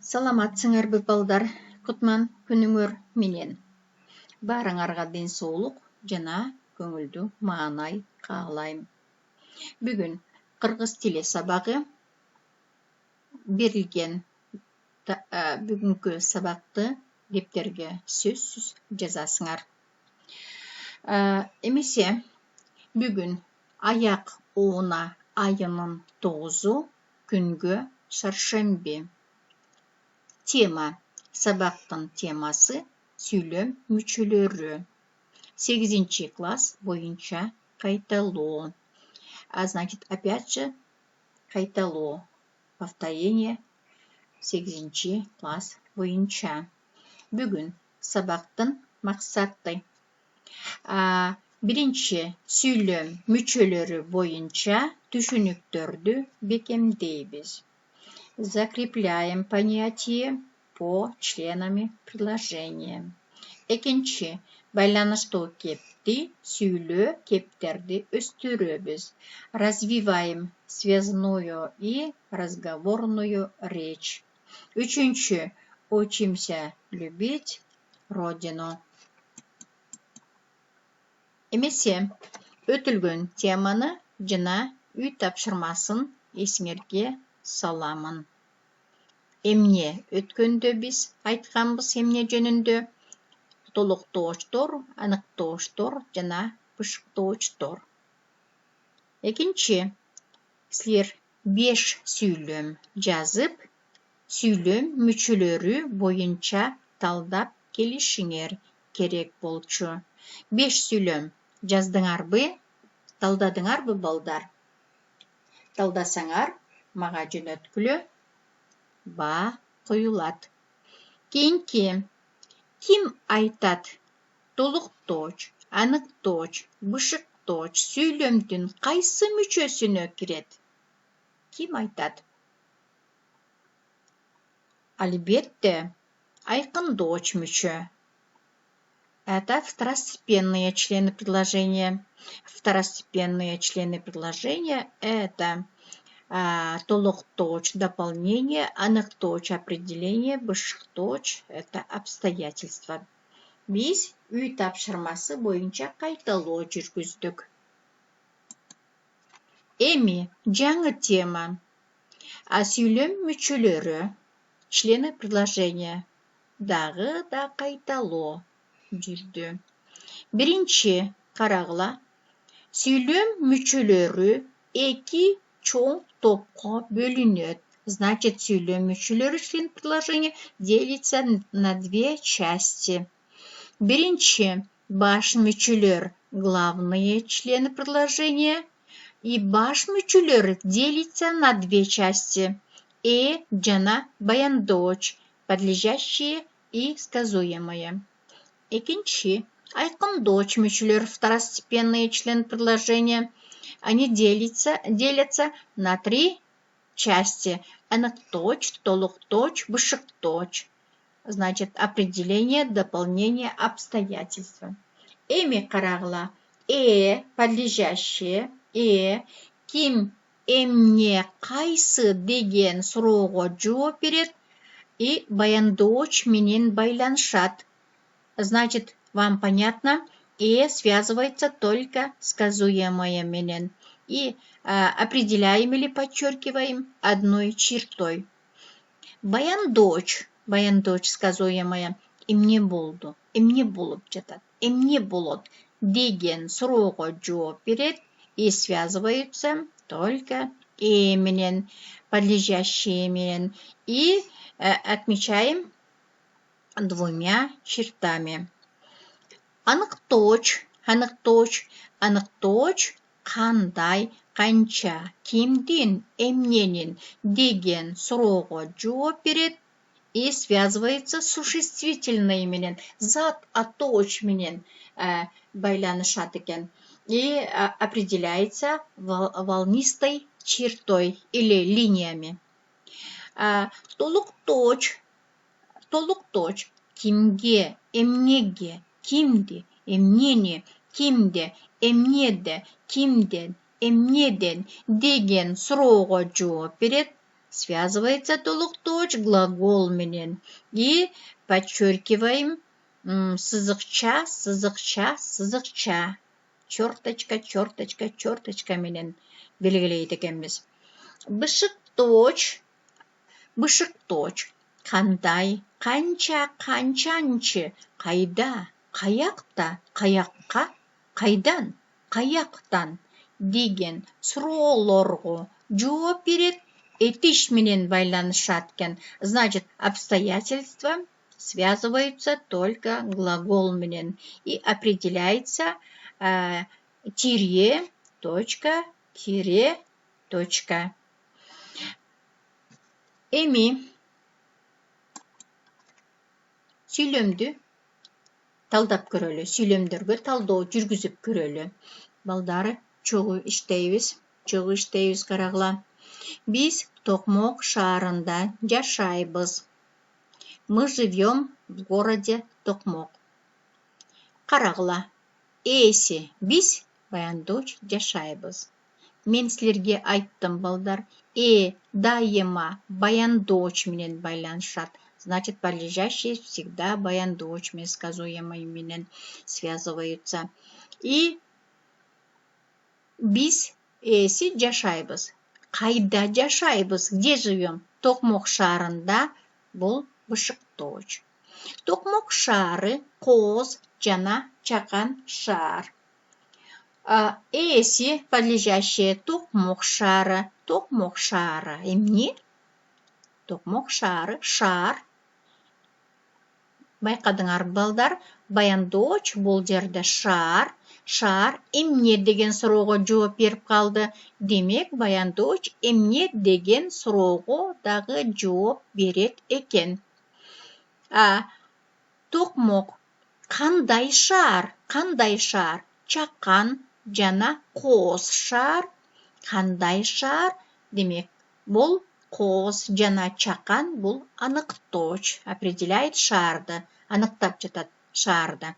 Саламатсыңарбы балдар, кутман күнүңөр менен. Барыңарга ден соолук жана көңүлдүү маанай каалайм. Бүгүн кыргыз тили сабагы берилген. Бүгүнкү сабакты дептерге сөзсүз жазасыңар. Эмесе бүгүн аяк ууна айынын 9-у күнгө шаршемби. Тема, сабактын темасы сүйлөм мүчөлөрү. 8-чи класс боюнча кайталоо. Значит, опять же, кайталоо. Повторение 8-чи класс боюнча. Бүгүн сабактын максаты. Биринчи сүйлөм мүчөлөрү боюнча түшүнүктөрдү бекемдейбиз. Закрепляем понятие по членами предложения. Экинчи, байланыштуу кепти, сүйлөө кептерди өстүрөбүз. Развиваем связную и разговорную речь. Үчүнчү, учимся любить родину. Эмесе, өтүлгөн теманы жана үй тапшырмасын эсиңерге саламын. Эмне өткөндө биз айтканбыз эмне жөнүндө? Толуктоочтор, аныктоочтор жана бышыктоочтор. Экинчи, силер 5 сүйлөм жазып, сүйлөм мүчөлөрү боюнча талдап келишиңер керек болчу. 5 сүйлөм жаздыңарбы? Талдадыңарбы балдар? Талдасаңар, мага жөнөткүлө баа коюлат. Кийинки, ким айтат? Толуктооч, аныктооч, бышыктооч сүйлөмдүн кайсы мүчөсүнө кирет? Ким айтат? Албетте, айкындооч мүчө. Это второстепенные члены предложения. Второстепенные члены предложения – это толуктооч дополнение, аныктооч определение, бышыктооч – это обстоятельства. Биз үй тапшырмасы боюнча кайталоо жүргүздүк. Эми жаңы тема. Сүйлөм мүчөлөрү, члены предложения. Дагы да кайталоо жүрдү. Биринчи карагыла. Сүйлөм мүчөлөрү 2 чоң топко бөлүнөт. Значит, сүйлөм мүчөлөрү член предложения делится на 2 части. Биринчи баш мүчөлөр главные члены предложения, и баш мүчөлөр делится на 2 части. Жана баяндооч, подлежащие и сказуемые. Экинчи, айкындооч мүчөлөр, второстепенные члены предложения. Они делятся на 3 части. Аныктооч, толуктооч, бышыктооч. Значит, определение, дополнение, обстоятельства. Эми карагыла. Подлежащее. Ким, эмне, кайсы деген суроого жооп берет. И баяндооч менен байланышат. Значит, вам понятно? Связывается только сказуемое менен. И определяем или подчеркиваем одной чертой. Баяндооч сказуемое. Эмне болду, эмне болуп жатат, эмне болот деген суроого жооп берет и связываются только менен, подлежащие менен. И отмечаем 2 чертами. Аныктооч кандай, канча, кимдин, эмненин деген суроого жооп берет и связывается с существительный менен, зат атооч менен байланышат экен. И определяется волнистой чертой или линиями. Толуктооч кимге, эмнеге, кимди, эмнени, кимде, эмнеде, кимден, эмнеден деген суроого жооп берет. связывается толукточ глагол менен. И подчеркиваем сызыкча, сызыкча, сызыкча. Черточка, черточка, черточка менен белгилейт экенбиз. Бышыкточ, бышыкточ. Кандай, канча, канчанчы, кайда, каякта, каякка, кайдан, каяктан деген суроолорго жооп берет, этиш менен байланышат экен. Значит, обстоятельства связываются только глагол менен и определяется тире, точка, тире, точка. Эми сүйлөмдү талдап көрөлү, сүйлөмдөргө талдоо жүргүзүп көрөлү. Балдары чогуу иштейбиз карагыла. Биз Токмок шаарында жашайбыз. Мы живем в городе Токмок. Карагыла. Эси биз баяндоч жашайбыз. Мен силерге айттым, балдар. Дайыма баяндоч менен байланышат. Значит, подлежащие всегда баяндочными сказуемыми менен связываются. И биз эси жашайбыз. Кайда жашайбыз? Где живем? Токмок шаарында. Бул бышыкточ. Токмок шаары коз жана чакан шаар. Эси подлежащие Токмок шаары. Токмок шаары эмне? Токмок шаары шаар. Байкадыңар балдар, баяндоч бул жерде шаар. Шаар эмне деген суроого жооп берип калды. Демек, баяндоч эмне деген суроого дагы жооп берет экен. Токмок кандай шаар? Кандай шаар? Чакан жана коз шаар. Кандай шаар? Демек, бул коз жана чакан бул аныкточ, определяет шаарды, аныктап жатат шаарды.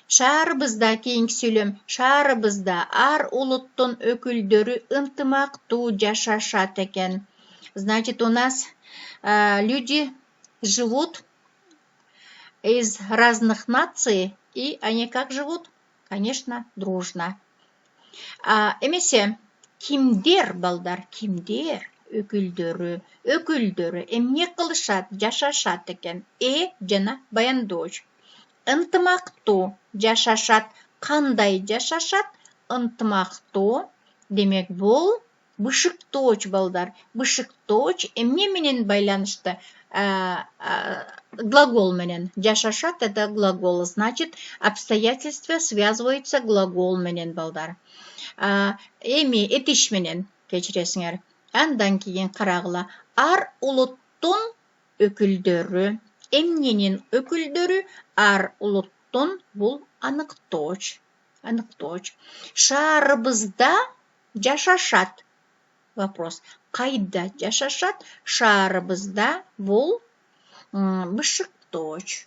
Шаарыбызда кийинки сүйлөм. Шаарыбызда ар улуттун өкүлдөрү ынтымактуу жашашат экен. Значит, у нас люди живут из разных наций, и они как живут? Конечно, дружно. Эмесе, кимдер, балдар, кимдер? Өкүлдөрү эмне кылышат, жашашат экен. Жана баяндоч. Ынтымактуу жашашат. Кандай жашашат? Ынтымактуу. Демек, бул бышыкточ, балдар. Бышыкточ эмне менен байланышты? Глагол менен. Жашашат — это глагол. Значит, обстоятельства связываются глагол менен, балдар. Эми этиш менен кечиресиңер. Андан кийин карагыла. Ар улуттун өкүлдөрү. Эмненин өкүлдөрү? Ар улуттун бул аныкточ. Аныкточ. Шаарыбызда жашашат. Вопрос. Кайда жашашат? Шаарыбызда бул бышыкточ.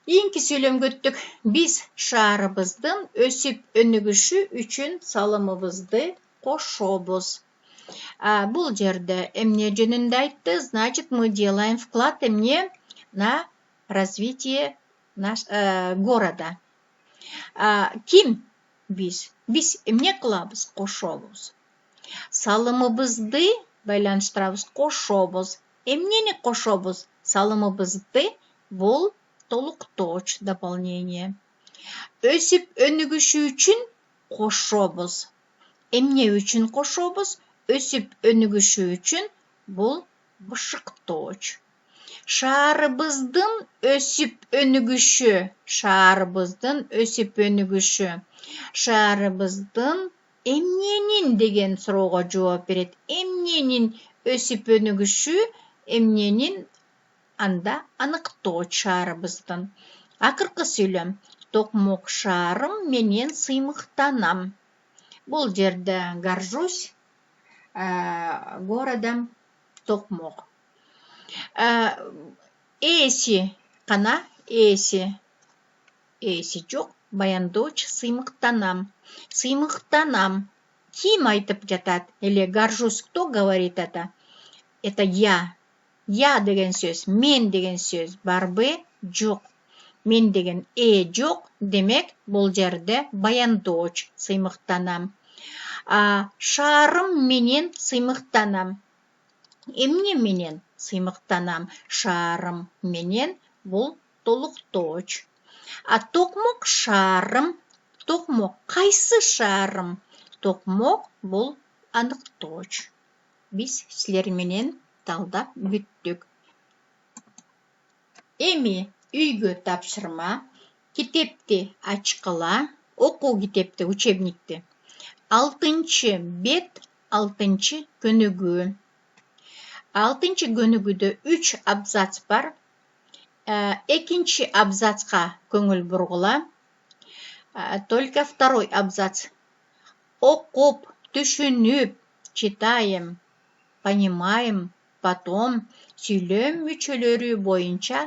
Кийинки сүйлөмгө өттүк. Биз шаарыбыздын өсүп өнүгүшү үчүн салымыбызды кошобуз. Бул жерде эмне жөнүндө айтты? Значит, мы делаем вклад эмне на развитие города. Ким биз? Биз эмне кылабыз? Кошобуз. Салымыбызды байланыштырабыз, кошобуз. Эмнени кошобуз? Салымыбызды. Бул толукточ, дополнение. Өсүп өнүгүшү үчүн кошобуз. Эмне үчүн кошобуз? Өсүп өнүгүшү үчүн бул бышыкточ. Шаарыбыздын өсүп өнүгүшү. Шаарыбыздын өсүп өнүгүшү. Шаарыбыздын эмненин деген суроого жооп берет. Эмненин өсүп өнүгүшү? Эмненин анда аныкточ шаарыбыздын. Акыркы сүйлөм. Токмок шаарым менен сыймыктанам. Бул жерде горжусь городом Токмок. Эси кана? Эси жок. Баяндоч сыймыктанам. Сыймыктанам. Ким айтып жатат? Или горжусь кто говорит это? это я. Я деген сөз, мен деген сөз барбы? Жоқ. Мен деген жоқ, демек бұл жерде баяндоч сыймықтанам. Шарым менен сыймықтанам. Эмне менен сыймықтанам? Шарым менен бұл толукточ. Токмок шарым, токмок кайсы шарым? Токмок бұл аныкточ. Биз силер менен талдап бүттүк. Эми үйгө тапшырма, китепти ачкыла, окуу китепти, учебникти. 6 бет, 6 көнүгүү. 6 көнүгүүдө 3 абзац бар. 2 абзацка көңүл бургула. Только 2 абзац. Окуп, түшүнүп, читаем, понимаем, потом сүйлөм мүчөлөрү боюнча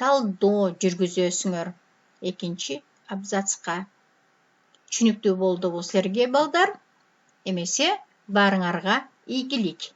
талдоо жүргүзөсүңөр. 2 абзацка. Түшүнүктүү болдубу силерге балдар? Эмесе барыңарга ийгилик.